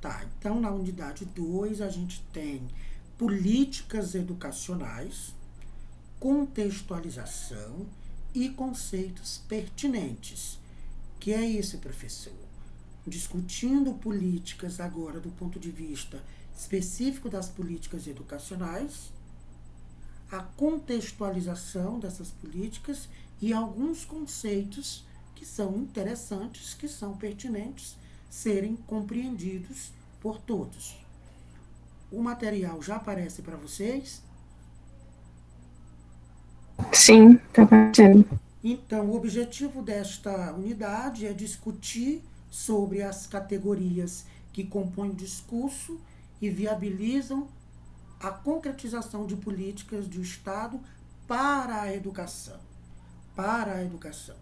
Tá, então na unidade 2 a gente tem políticas educacionais, contextualização e conceitos pertinentes. Que é isso, professor? Discutindo políticas agora do ponto de vista específico das políticas educacionais, a contextualização dessas políticas e alguns conceitos que são interessantes, que são pertinentes serem compreendidos por todos. O material já aparece para vocês? Sim, tá aparecendo. Então, o objetivo desta unidade é discutir sobre as categorias que compõem o discurso e viabilizam a concretização de políticas do Estado para a educação. Para a educação.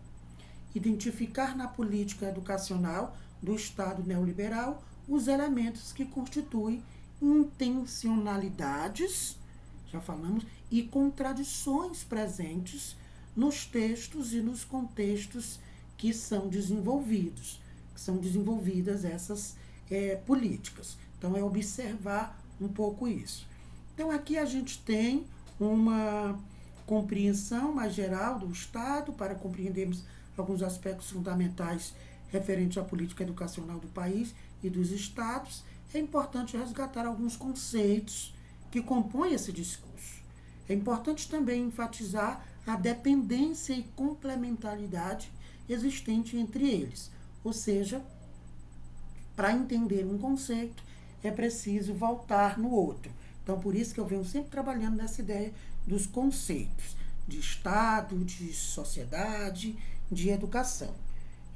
Identificar na política educacional do Estado neoliberal os elementos que constituem intencionalidades, já falamos, e contradições presentes nos textos e nos contextos que são desenvolvidos, que são desenvolvidas essas políticas. Então, é observar um pouco isso. Então, aqui a gente tem uma compreensão mais geral do Estado, para compreendermos alguns aspectos fundamentais referentes à política educacional do país e dos estados. É importante resgatar alguns conceitos que compõem esse discurso. É importante também enfatizar a dependência e complementaridade existente entre eles. Ou seja, para entender um conceito, é preciso voltar no outro. Então, por isso que eu venho sempre trabalhando nessa ideia dos conceitos de Estado, de sociedade, de educação.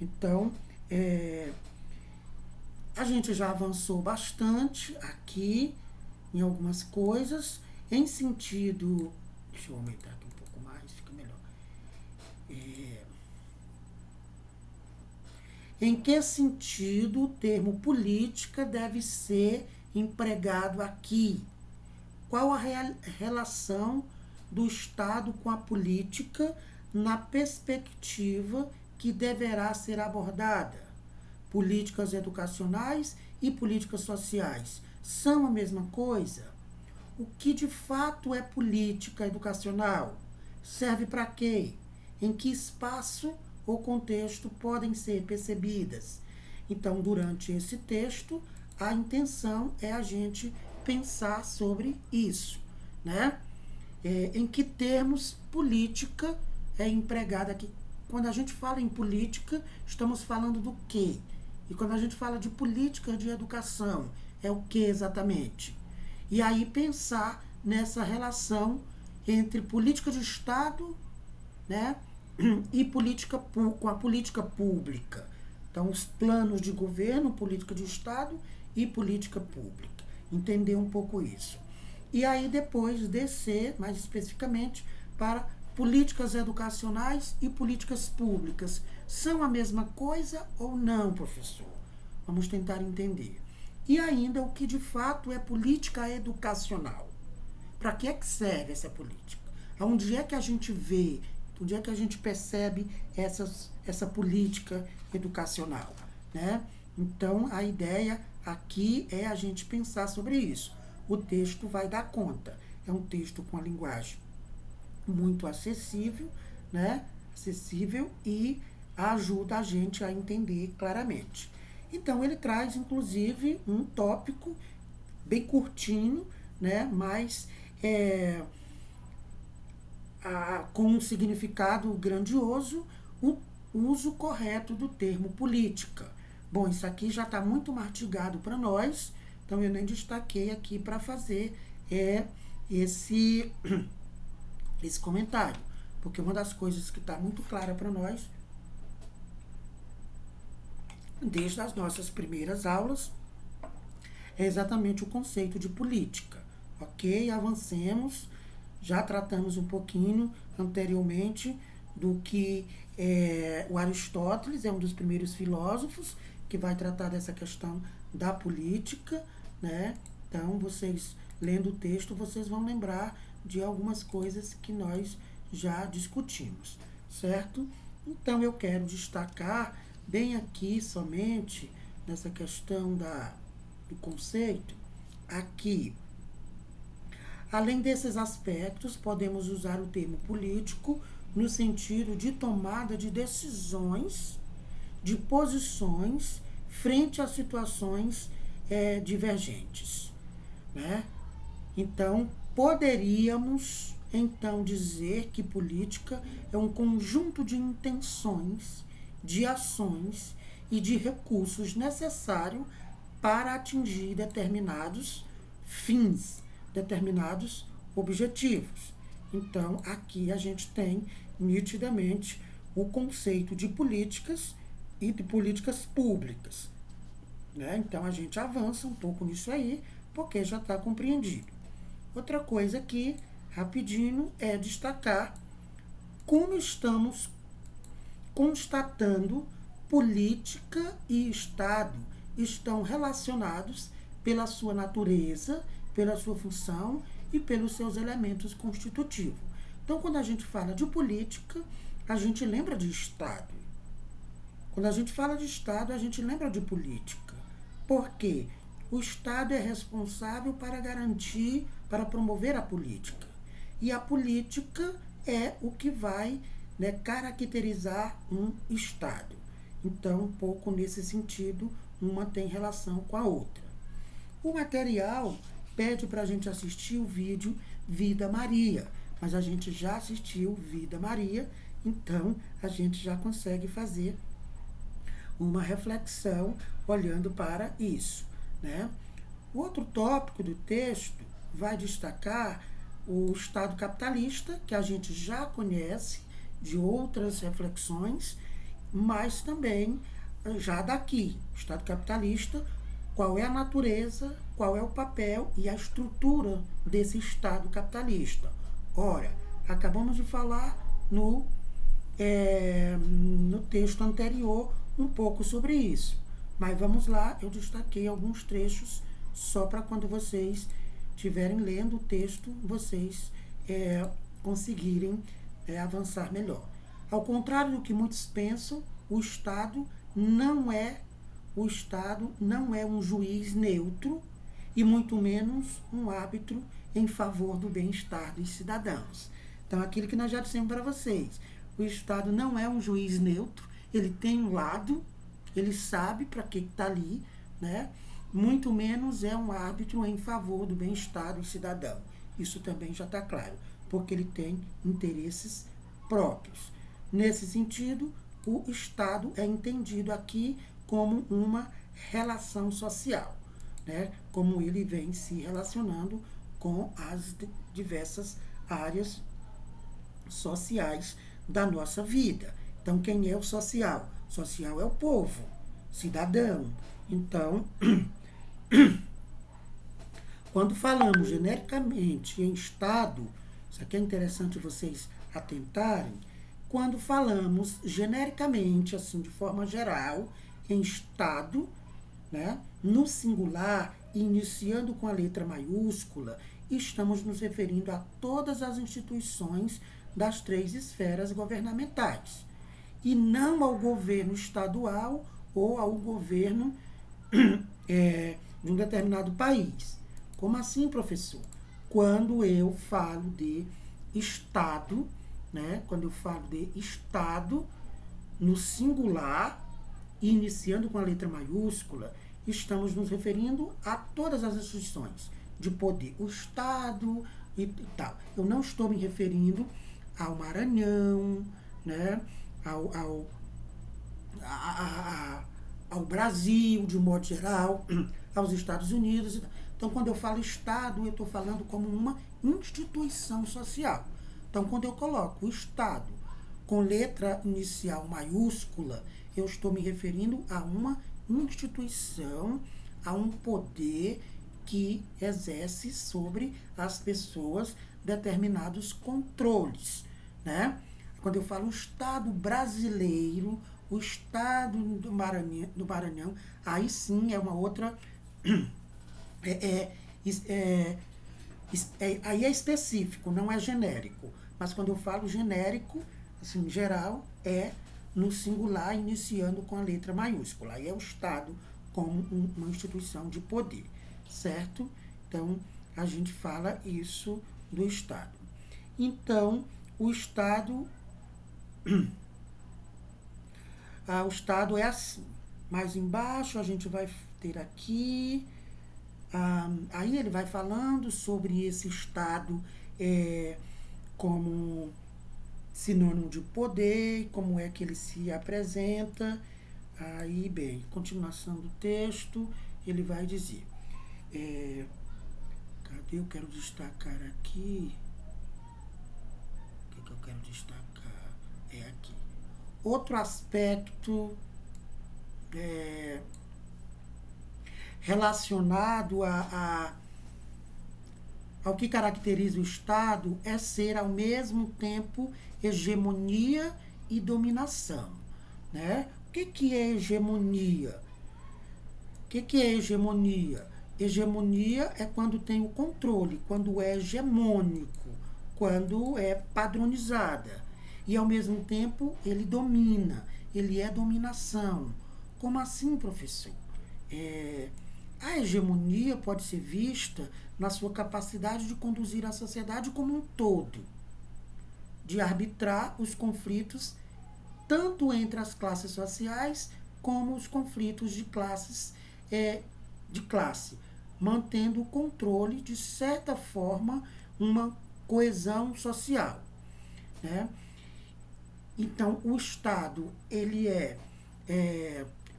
Então, a gente já avançou bastante aqui em algumas coisas, em sentido. Deixa eu aumentar aqui um pouco mais, fica melhor. Em que sentido o termo política deve ser empregado aqui? Qual a relação do Estado com a política na perspectiva que deverá ser abordada? Políticas educacionais e políticas sociais são a mesma coisa? O que de fato é política educacional? Serve para quê? Em que espaço ou contexto podem ser percebidas? Então, durante esse texto, a intenção é a gente pensar sobre isso, né? Em que termos política é empregada aqui? Quando a gente fala em política, estamos falando do quê? E quando a gente fala de política de educação, é o que exatamente? E aí pensar nessa relação entre política de Estado, né, e política com a política pública. Então, os planos de governo, política de Estado e política pública. Entender um pouco isso. E aí depois descer, mais especificamente, para políticas educacionais e políticas públicas. São a mesma coisa ou não, professor? Vamos tentar entender. E ainda o que de fato é política educacional. Para que é que serve essa política? Onde é que a gente vê, onde é que a gente percebe essa política educacional, né? Então, a ideia aqui é a gente pensar sobre isso. O texto vai dar conta. É um texto com a linguagem muito acessível, né? Acessível e ajuda a gente a entender claramente. Então, ele traz, inclusive, um tópico bem curtinho, né? Mas com um significado grandioso, o uso correto do termo política. Bom, isso aqui já está muito mastigado para nós, então eu nem destaquei aqui para fazer esse, esse comentário, porque uma das coisas que está muito clara para nós, desde as nossas primeiras aulas, é exatamente o conceito de política. Ok? Avancemos. Já tratamos um pouquinho anteriormente do que o Aristóteles é um dos primeiros filósofos que vai tratar dessa questão da política, né? Então, vocês lendo o texto, vocês vão lembrar de algumas coisas que nós já discutimos, certo? Então, eu quero destacar bem aqui somente nessa questão do conceito, aqui, além desses aspectos, podemos usar o termo político no sentido de tomada de decisões, de posições frente a situações divergentes, né? Então, poderíamos então dizer que política é um conjunto de intenções, de ações e de recursos necessários para atingir determinados fins, determinados objetivos. Então, aqui a gente tem nitidamente o conceito de políticas e de políticas públicas, né? Então, a gente avança um pouco nisso aí, porque já está compreendido. Outra coisa aqui, rapidinho, é destacar como estamos constatando política e Estado estão relacionados pela sua natureza, pela sua função e pelos seus elementos constitutivos. Então, quando a gente fala de política, a gente lembra de Estado. Quando a gente fala de Estado, a gente lembra de política. Por quê? O Estado é responsável para garantir, para promover a política. E a política é o que vai, né, caracterizar um Estado. Então, um pouco nesse sentido, uma tem relação com a outra. O material pede para a gente assistir o vídeo Vida Maria, mas a gente já assistiu Vida Maria, então a gente já consegue fazer uma reflexão olhando para isso, né? O outro tópico do texto vai destacar o Estado capitalista, que a gente já conhece de outras reflexões, mas também já daqui, o Estado capitalista, qual é a natureza, qual é o papel e a estrutura desse Estado capitalista. Ora, acabamos de falar no texto anterior um pouco sobre isso. Mas vamos lá, eu destaquei alguns trechos só para quando vocês estiverem lendo o texto, vocês conseguirem avançar melhor. Ao contrário do que muitos pensam, o Estado não é um juiz neutro e muito menos um árbitro em favor do bem-estar dos cidadãos. Então, aquilo que nós já dissemos para vocês, o Estado não é um juiz neutro, ele tem um lado, ele sabe para que está ali, né? Muito menos é um árbitro em favor do bem-estar do cidadão. Isso também já está claro, porque ele tem interesses próprios. Nesse sentido, o Estado é entendido aqui como uma relação social, né? Como ele vem se relacionando com as diversas áreas sociais da nossa vida. Então, quem é o social? Social é o povo, cidadão. Então, quando falamos genericamente em Estado, isso aqui é interessante vocês atentarem, quando falamos genericamente, assim, de forma geral, em Estado, né, no singular, iniciando com a letra maiúscula, estamos nos referindo a todas as instituições das 3 esferas governamentais, e não ao governo estadual ou ao governo de um determinado país. Como assim, professor? Quando eu falo de Estado, né? Quando eu falo de Estado no singular, iniciando com a letra maiúscula, estamos nos referindo a todas as instituições de poder, o Estado e tal. Eu não estou me referindo ao Maranhão, né? Ao Brasil, de um modo geral, aos Estados Unidos. Então, quando eu falo Estado, eu estou falando como uma instituição social. Então, quando eu coloco o Estado com letra inicial maiúscula, eu estou me referindo a uma instituição, a um poder que exerce sobre as pessoas determinados controles, né? Quando eu falo o Estado brasileiro, o Estado do Maranhão, aí sim é uma outra... aí é específico, não é genérico. Mas quando eu falo genérico, assim, geral, é no singular, iniciando com a letra maiúscula. Aí é o Estado como uma instituição de poder, certo? Então, a gente fala isso do Estado. Então, o Estado é assim. Mais embaixo a gente vai ter aqui, aí ele vai falando sobre esse Estado como sinônimo de poder, como é que ele se apresenta. Aí, bem, continuação do texto, ele vai dizer, cadê? Eu quero destacar aqui, o que eu quero destacar? É aqui. Outro aspecto relacionado ao que caracteriza o Estado é ser, ao mesmo tempo, hegemonia e dominação, né? O que é hegemonia? O que é hegemonia? Hegemonia é quando tem o controle, quando é hegemônico, quando é padronizada. E, ao mesmo tempo, ele domina, ele é dominação. Como assim, professor? A hegemonia pode ser vista na sua capacidade de conduzir a sociedade como um todo, de arbitrar os conflitos tanto entre as classes sociais como os conflitos de classe, mantendo o controle, de certa forma, uma coesão social, né? Então, o Estado, ele é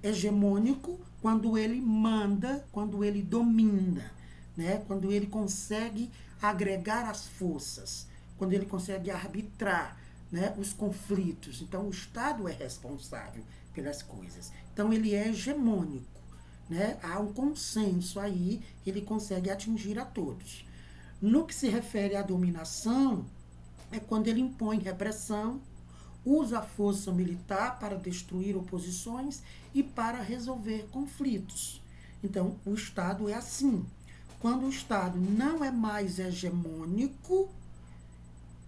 hegemônico quando ele manda, quando ele domina, né? Quando ele consegue agregar as forças, quando ele consegue arbitrar, né, os conflitos. Então, o Estado é responsável pelas coisas. Então, ele é hegemônico, né? Há um consenso aí, ele consegue atingir a todos. No que se refere à dominação, é quando ele impõe repressão, usa a força militar para destruir oposições e para resolver conflitos. Então, o Estado é assim. Quando o Estado não é mais hegemônico,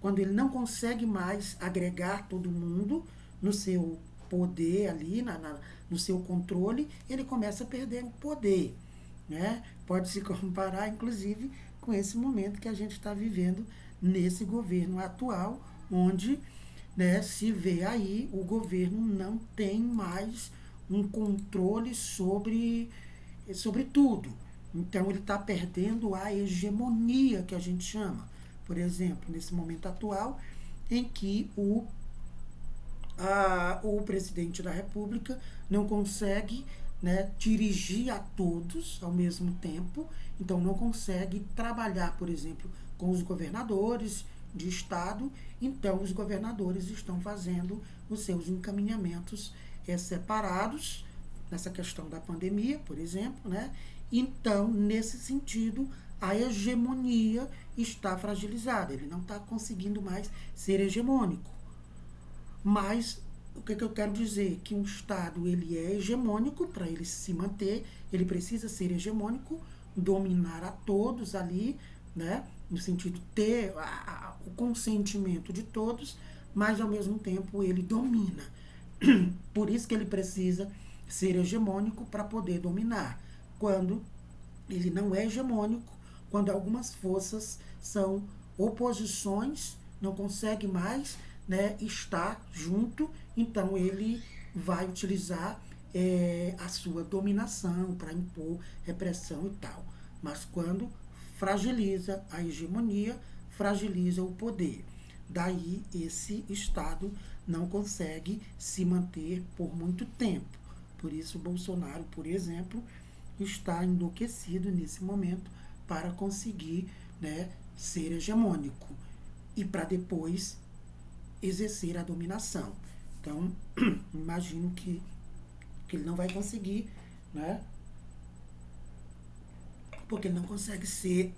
quando ele não consegue mais agregar todo mundo no seu poder ali, no seu controle, ele começa a perder o poder, né? Pode se comparar, inclusive, com esse momento que a gente está vivendo nesse governo atual, onde, né, se vê aí o governo não tem mais um controle sobre tudo. Então, ele está perdendo a hegemonia, que a gente chama. Por exemplo, nesse momento atual, em que o presidente da República não consegue, né, dirigir a todos ao mesmo tempo, então não consegue trabalhar, por exemplo, com os governadores de estado, então os governadores estão fazendo os seus encaminhamentos separados, nessa questão da pandemia, por exemplo, né? Então, nesse sentido, a hegemonia está fragilizada, ele não está conseguindo mais ser hegemônico. Mas o que eu quero dizer? Que um Estado, ele é hegemônico, para ele se manter, ele precisa ser hegemônico, dominar a todos ali, né? No sentido de ter o consentimento de todos, mas ao mesmo tempo ele domina. Por isso que ele precisa ser hegemônico para poder dominar. Quando ele não é hegemônico, quando algumas forças são oposições, não consegue mais, né, estar junto, então ele vai utilizar a sua dominação para impor repressão e tal. Mas quando fragiliza a hegemonia, fragiliza o poder. Daí esse Estado não consegue se manter por muito tempo. Por isso Bolsonaro, por exemplo, está enlouquecido nesse momento para conseguir, né, ser hegemônico e para depois exercer a dominação. Então, imagino que ele não vai conseguir, né? Porque ele não consegue ser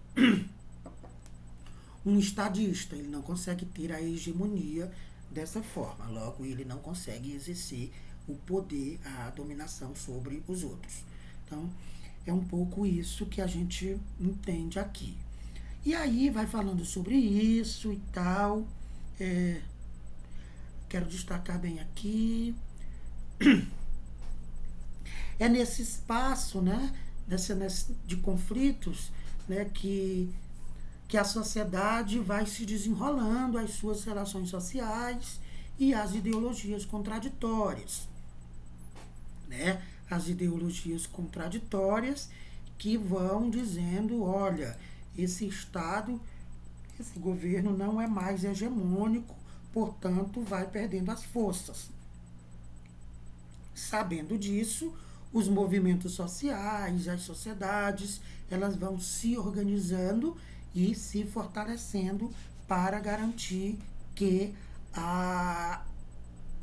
um estadista, ele não consegue ter a hegemonia dessa forma. Logo, ele não consegue exercer o poder, a dominação sobre os outros. Então, é um pouco isso que a gente entende aqui. E aí vai falando sobre isso e tal. Quero destacar bem aqui. É nesse espaço, né, de conflitos, né, que a sociedade vai se desenrolando as suas relações sociais e as ideologias contraditórias, né? As ideologias contraditórias que vão dizendo, olha, esse Estado, esse governo não é mais hegemônico, portanto, vai perdendo as forças. Sabendo disso, os movimentos sociais, as sociedades, elas vão se organizando e se fortalecendo para garantir que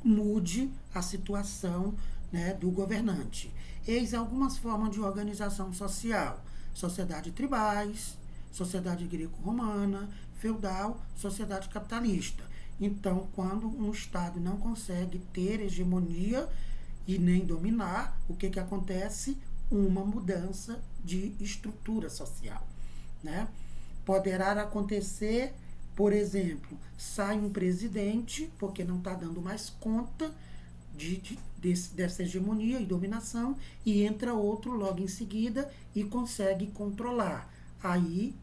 mude a situação, né, do governante. Eis algumas formas de organização social: sociedade tribais, sociedade greco-romana, feudal, sociedade capitalista. Então, quando um Estado não consegue ter hegemonia e nem dominar, o que acontece? Uma mudança de estrutura social, né? Poderá acontecer, por exemplo, sai um presidente porque não está dando mais conta dessa hegemonia e dominação, e entra outro logo em seguida e consegue controlar. Aí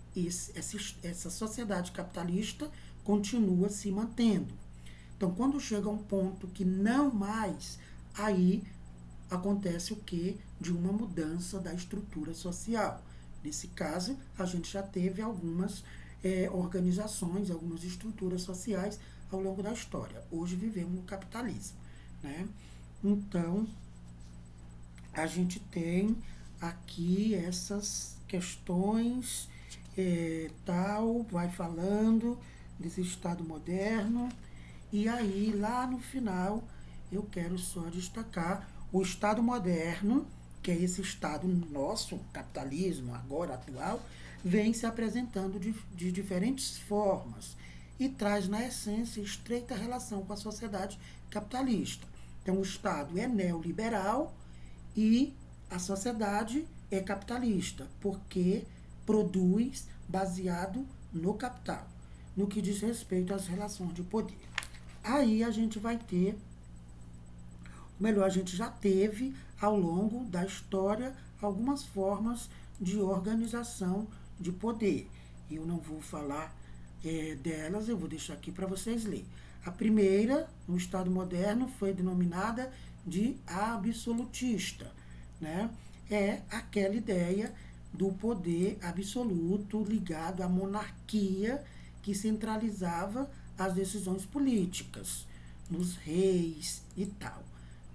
essa sociedade capitalista continua se mantendo. Então, quando chega um ponto que não mais, aí acontece o quê? De uma mudança da estrutura social. Nesse caso, a gente já teve algumas organizações, algumas estruturas sociais ao longo da história. Hoje vivemos no capitalismo, né? Então, a gente tem aqui essas questões, tal, vai falando desse Estado moderno, e aí, lá no final, eu quero só destacar o Estado moderno, que é esse Estado nosso, capitalismo, agora atual, vem se apresentando de diferentes formas e traz, na essência, estreita relação com a sociedade capitalista. Então, o Estado é neoliberal e a sociedade é capitalista, porque produz baseado no capital, no que diz respeito às relações de poder. Aí a gente vai ter, melhor, a gente já teve ao longo da história algumas formas de organização de poder. Eu não vou falar delas, eu vou deixar aqui para vocês lerem. A primeira, no Estado moderno, foi denominada de absolutista, né? É aquela ideia do poder absoluto ligado à monarquia que centralizava as decisões políticas nos reis e tal,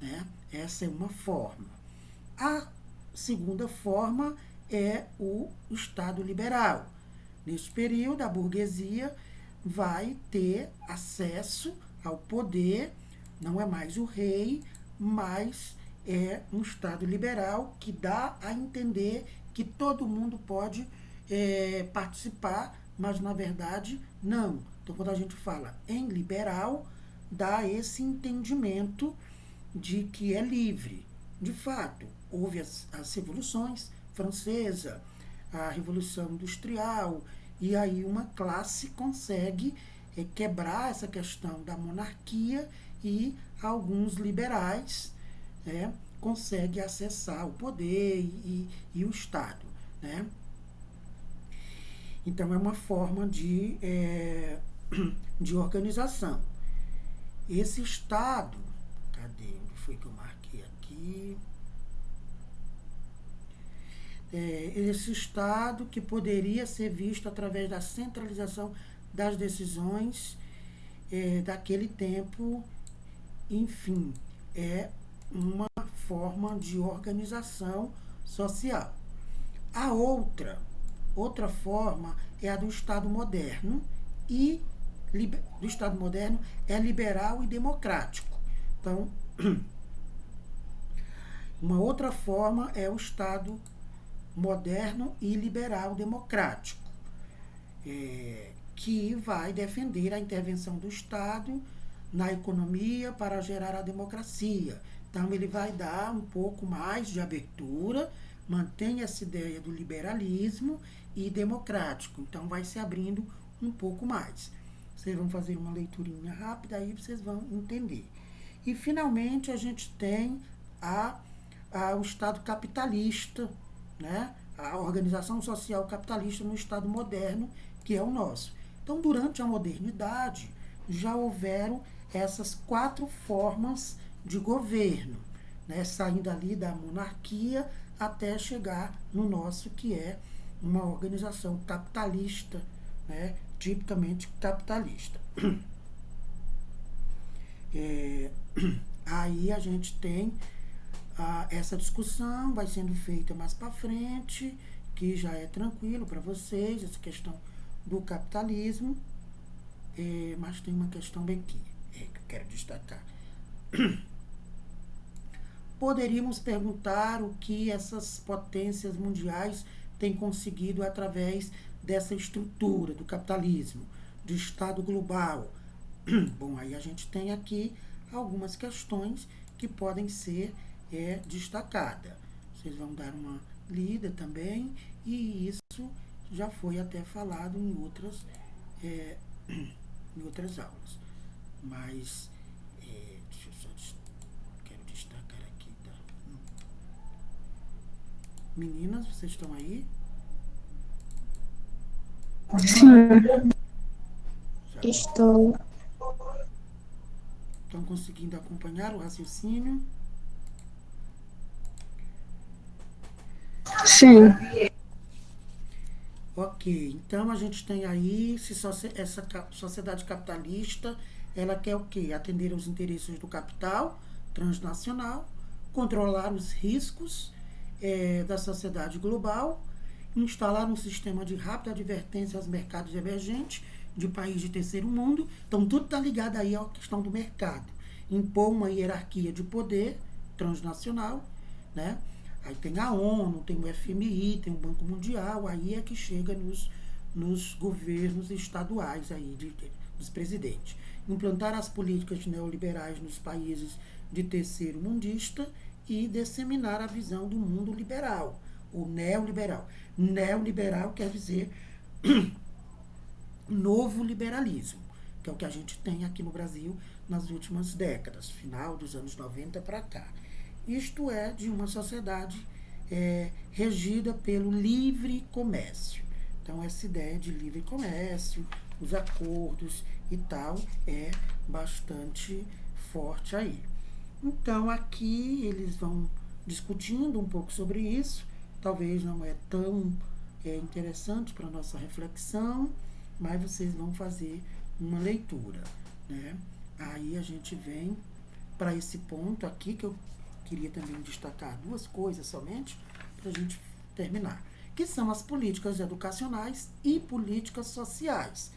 né? Essa é uma forma. A segunda forma é o Estado liberal. Nesse período, a burguesia vai ter acesso ao poder, não é mais o rei, mas é um Estado liberal que dá a entender que todo mundo pode participar, mas na verdade não. Então, quando a gente fala em liberal, dá esse entendimento de que é livre. De fato, houve as revoluções francesa, a Revolução Industrial, e aí uma classe consegue quebrar essa questão da monarquia, e alguns liberais, né, conseguem acessar o poder e o Estado, né? Então, é uma forma de organização. Esse Estado, cadê? Onde foi que eu marquei aqui? Esse Estado que poderia ser visto através da centralização das decisões daquele tempo, enfim, é uma forma de organização social. A outra forma é a do Estado moderno, e do Estado moderno é liberal e democrático. Então, uma outra forma é o Estado moderno e liberal democrático, que vai defender a intervenção do Estado na economia para gerar a democracia. Então, ele vai dar um pouco mais de abertura, mantém essa ideia do liberalismo e democrático. Então, vai se abrindo um pouco mais. Vocês vão fazer uma leiturinha rápida aí, vocês vão entender. E, finalmente, a gente tem o Estado capitalista, né? A organização social capitalista no Estado moderno, que é o nosso. Então, durante a modernidade, já houveram essas 4 formas de governo, né? Saindo ali da monarquia até chegar no nosso, que é uma organização capitalista, né? Tipicamente capitalista. Aí a gente tem essa discussão, vai sendo feita mais para frente, que já é tranquilo para vocês, essa questão do capitalismo. Mas tem uma questão bem que eu quero destacar. Poderíamos perguntar o que essas potências mundiais têm conseguido através dessa estrutura do capitalismo, do Estado global. Bom, aí a gente tem aqui algumas questões que podem ser destacadas. Vocês vão dar uma lida também, e isso já foi até falado em outras aulas. Mas, deixa eu só quero destacar aqui, tá? Meninas, vocês estão aí? Sim. Já Estou. estão conseguindo acompanhar o raciocínio? Sim. Ok, então a gente tem aí, essa sociedade capitalista, ela quer o quê? Atender aos interesses do capital transnacional, controlar os riscos da sociedade global, instalar um sistema de rápida advertência aos mercados emergentes de países de terceiro mundo. Então, tudo está ligado aí à questão do mercado. Impor uma hierarquia de poder transnacional, né? Aí tem a ONU, tem o FMI, tem o Banco Mundial, aí é que chega nos governos estaduais aí, dos presidentes. Implantar as políticas neoliberais nos países de terceiro mundista e disseminar a visão do mundo liberal, o neoliberal. Neoliberal quer dizer novo liberalismo, que é o que a gente tem aqui no Brasil nas últimas décadas, final dos anos 90 para cá. Isto é de uma sociedade regida pelo livre comércio. Então, essa ideia de livre comércio, os acordos e tal, é bastante forte aí. Então, aqui eles vão discutindo um pouco sobre isso. Talvez não é tão interessante para a nossa reflexão, mas vocês vão fazer uma leitura, né? Aí a gente vem para esse ponto aqui, que eu queria também destacar 2 coisas somente, para a gente terminar, que são as políticas educacionais e políticas sociais.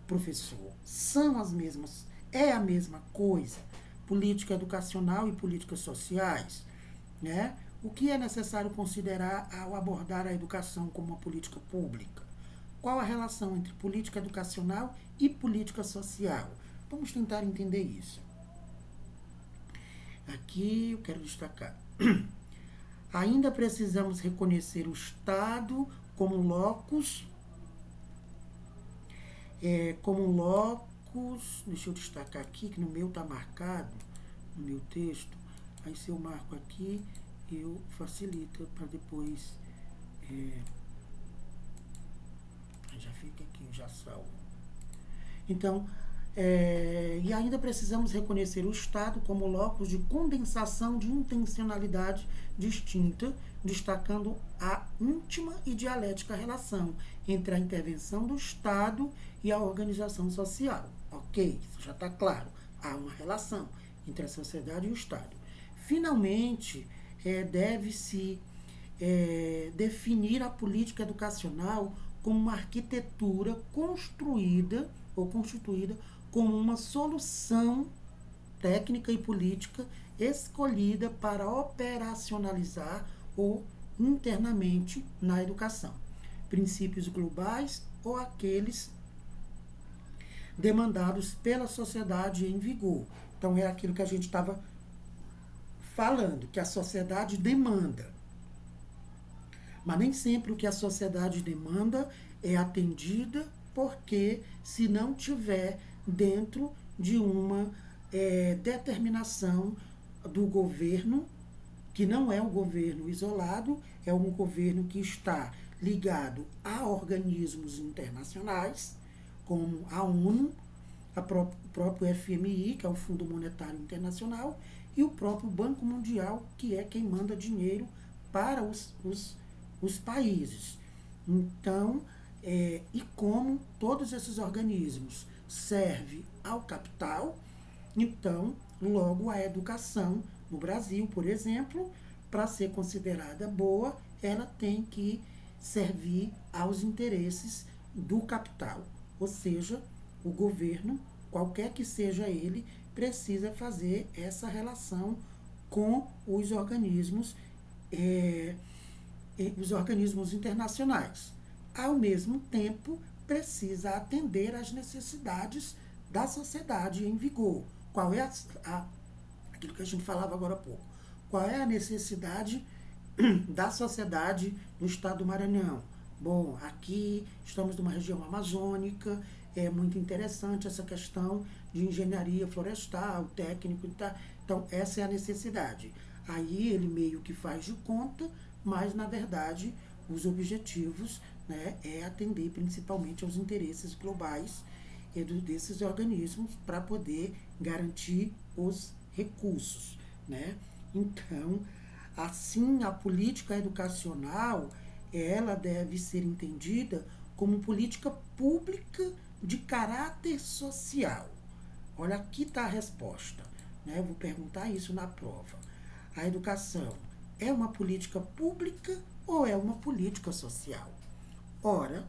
Professor, são as mesmas, é a mesma coisa? Política educacional e políticas sociais, né? O que é necessário considerar ao abordar a educação como uma política pública? Qual a relação entre política educacional e política social? Vamos tentar entender isso. Aqui eu quero destacar. Ainda precisamos reconhecer o Estado como locus, deixa eu destacar aqui, que no meu está marcado, no meu texto, aí se eu marco aqui, eu facilita para depois, já fica aqui, já salvo. Então, e ainda precisamos reconhecer o Estado como locus de condensação de intencionalidade distinta, destacando a íntima e dialética relação entre a intervenção do Estado e a organização social. Ok, isso já está claro. Há uma relação entre a sociedade e o Estado. Finalmente, deve-se definir a política educacional como uma arquitetura construída ou constituída como uma solução técnica e política escolhida para operacionalizar ou internamente na educação princípios globais ou aqueles demandados pela sociedade em vigor. Então, é aquilo que a gente estava falando, que a sociedade demanda. Mas nem sempre o que a sociedade demanda é atendida, porque se não tiver dentro de uma determinação do governo, que não é um governo isolado, é um governo que está ligado a organismos internacionais, como a ONU, o próprio FMI, que é o Fundo Monetário Internacional, e o próprio Banco Mundial, que é quem manda dinheiro para os países. Então, e como todos esses organismos servem ao capital, então, logo a educação no Brasil, por exemplo, para ser considerada boa, ela tem que servir aos interesses do capital. Ou seja, o governo, qualquer que seja ele, precisa fazer essa relação com os organismos internacionais. Ao mesmo tempo, precisa atender às necessidades da sociedade em vigor. Qual é aquilo que a gente falava agora há pouco? Qual é a necessidade da sociedade no estado do Maranhão? Bom, aqui estamos numa região amazônica, é muito interessante essa questão de engenharia florestal, técnico, tá? Então essa é a necessidade. Aí ele meio que faz de conta, mas na verdade os objetivos, né, é atender principalmente aos interesses globais desses organismos para poder garantir os recursos, né? Então, assim, a política educacional, ela deve ser entendida como política pública de caráter social. Olha, aqui está a resposta, né? Eu vou perguntar isso na prova. A educação é uma política pública ou é uma política social? Ora,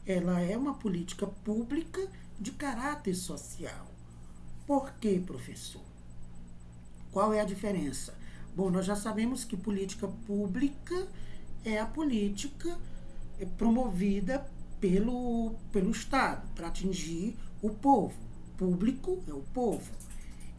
ela é uma política pública de caráter social. Por quê, professor? Qual é a diferença? Bom, nós já sabemos que política pública é a política promovida pelo Estado para atingir o povo. Público é o povo.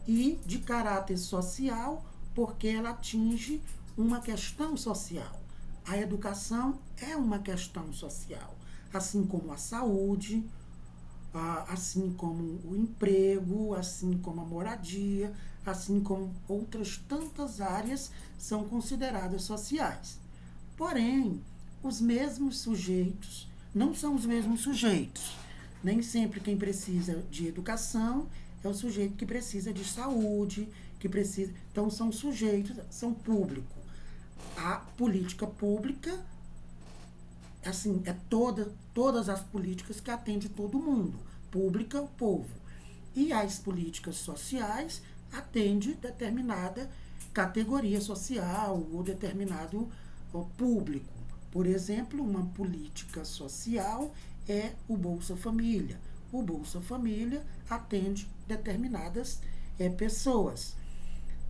E de caráter social, porque ela atinge uma questão social. A educação é uma questão social, assim como a saúde, assim como o emprego, assim como a moradia, assim como outras tantas áreas são consideradas sociais. Porém, os mesmos sujeitos não são os mesmos sujeitos. Nem sempre quem precisa de educação é o sujeito que precisa de saúde, que precisa. Então, são sujeitos, são público. A política pública, assim, é todas as políticas que atendem todo mundo. Pública, o povo. E as políticas sociais atendem determinada categoria social ou determinado público. Por exemplo, uma política social é o Bolsa Família. O Bolsa Família atende determinadas pessoas.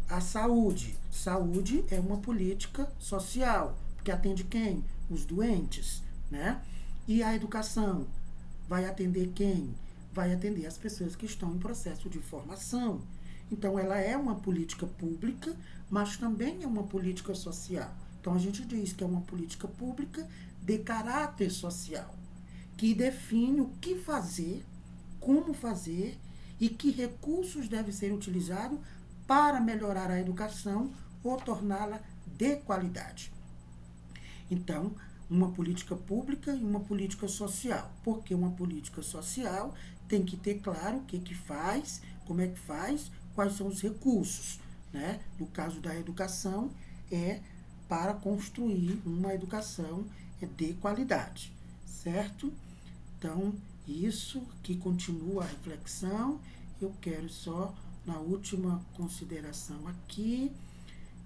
A saúde. Saúde é uma política social, que atende quem? Os doentes, né? E a educação vai atender quem? Vai atender as pessoas que estão em processo de formação. Então, ela é uma política pública, mas também é uma política social. Então, a gente diz que é uma política pública de caráter social, que define o que fazer, como fazer e que recursos devem ser utilizados para melhorar a educação ou torná-la de qualidade. Então, uma política pública e uma política social. Porque uma política social tem que ter claro o que faz, como é que faz, quais são os recursos, né? No caso da educação, é para construir uma educação de qualidade, certo? Então, isso que continua a reflexão. Eu quero só, na última consideração aqui,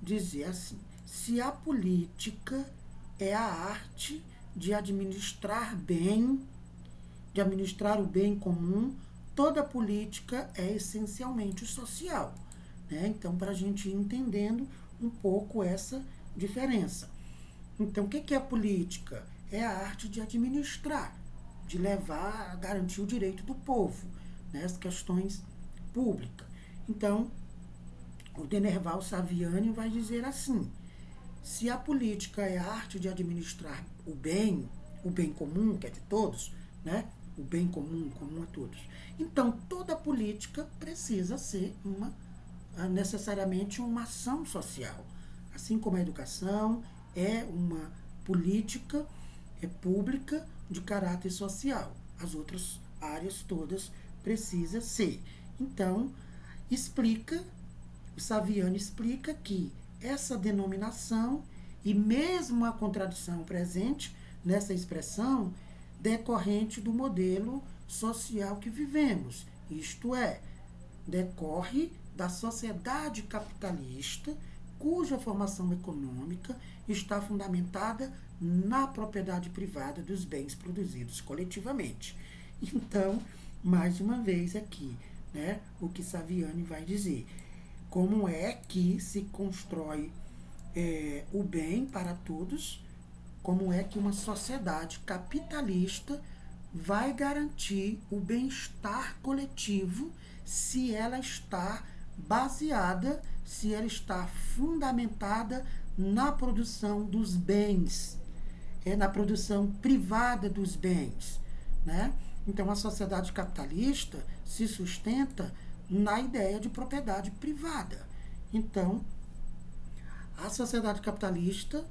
dizer assim: se a política é a arte de administrar bem, de administrar o bem comum, toda política é essencialmente social, né? Então, para a gente ir entendendo um pouco essa diferença. Então, o que é a política? É a arte de administrar, de levar a garantir o direito do povo, né? As questões públicas. Então, o Denerval Saviani vai dizer assim: se a política é a arte de administrar o bem comum, que é de todos, né? O bem comum, comum a todos. Então, toda política precisa ser necessariamente uma ação social. Assim como a educação é uma política pública de caráter social. As outras áreas todas precisam ser. Então, o Saviano explica que essa denominação e mesmo a contradição presente nessa expressão decorrente do modelo social que vivemos, isto é, decorre da sociedade capitalista cuja formação econômica está fundamentada na propriedade privada dos bens produzidos coletivamente. Então, mais uma vez aqui, né, o que Saviani vai dizer. Como é que se constrói o bem para todos? Como é que uma sociedade capitalista vai garantir o bem-estar coletivo se ela está baseada, se ela está fundamentada na produção dos bens, na produção privada dos bens, né? Então, a sociedade capitalista se sustenta na ideia de propriedade privada. Então, a sociedade capitalista,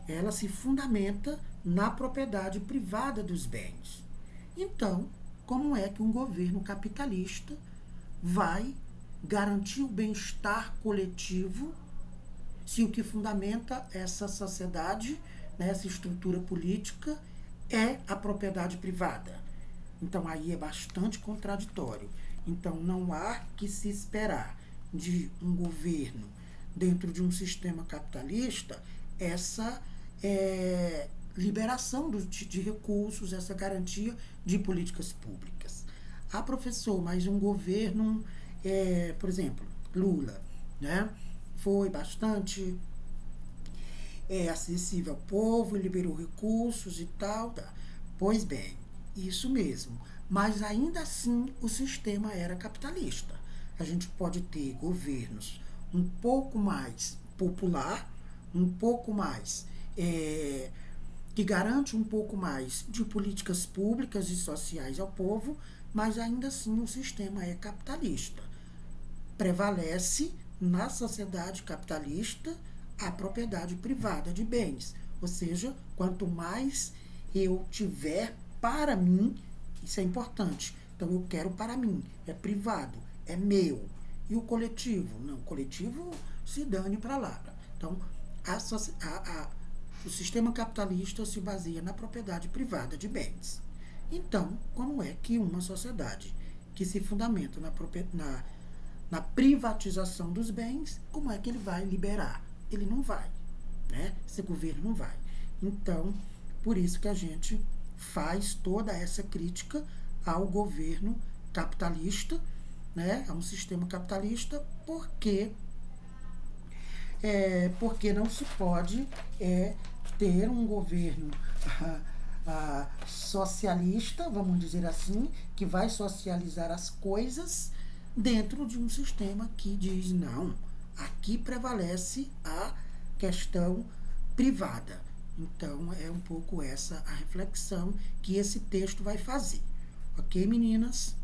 ela se fundamenta na propriedade privada dos bens. Então, como é que um governo capitalista vai garantir o bem-estar coletivo se o que fundamenta essa sociedade, né, essa estrutura política, é a propriedade privada? Então, aí é bastante contraditório. Então, não há que se esperar de um governo dentro de um sistema capitalista essa liberação de recursos, essa garantia de políticas públicas. Ah, professor, mas um governo, por exemplo, Lula, né, foi bastante acessível ao povo, liberou recursos e tal. Tá. Pois bem, isso mesmo. Mas ainda assim o sistema era capitalista. A gente pode ter governos um pouco mais popular, um pouco mais que garante um pouco mais de políticas públicas e sociais ao povo, mas ainda assim o sistema é capitalista. Prevalece na sociedade capitalista a propriedade privada de bens. Ou seja, quanto mais eu tiver para mim, isso é importante. Então, eu quero para mim, é privado, é meu. E o coletivo? Não, o coletivo se dane para lá. Então, o sistema capitalista se baseia na propriedade privada de bens. Então, como é que uma sociedade que se fundamenta na privatização dos bens, como é que ele vai liberar? Ele não vai, né? Esse governo não vai. Então, por isso que a gente faz toda essa crítica ao governo capitalista, né? A um sistema capitalista, porque não se pode ter um governo socialista, vamos dizer assim, que vai socializar as coisas dentro de um sistema que diz, não, aqui prevalece a questão privada. Então, é um pouco essa a reflexão que esse texto vai fazer. Ok, meninas?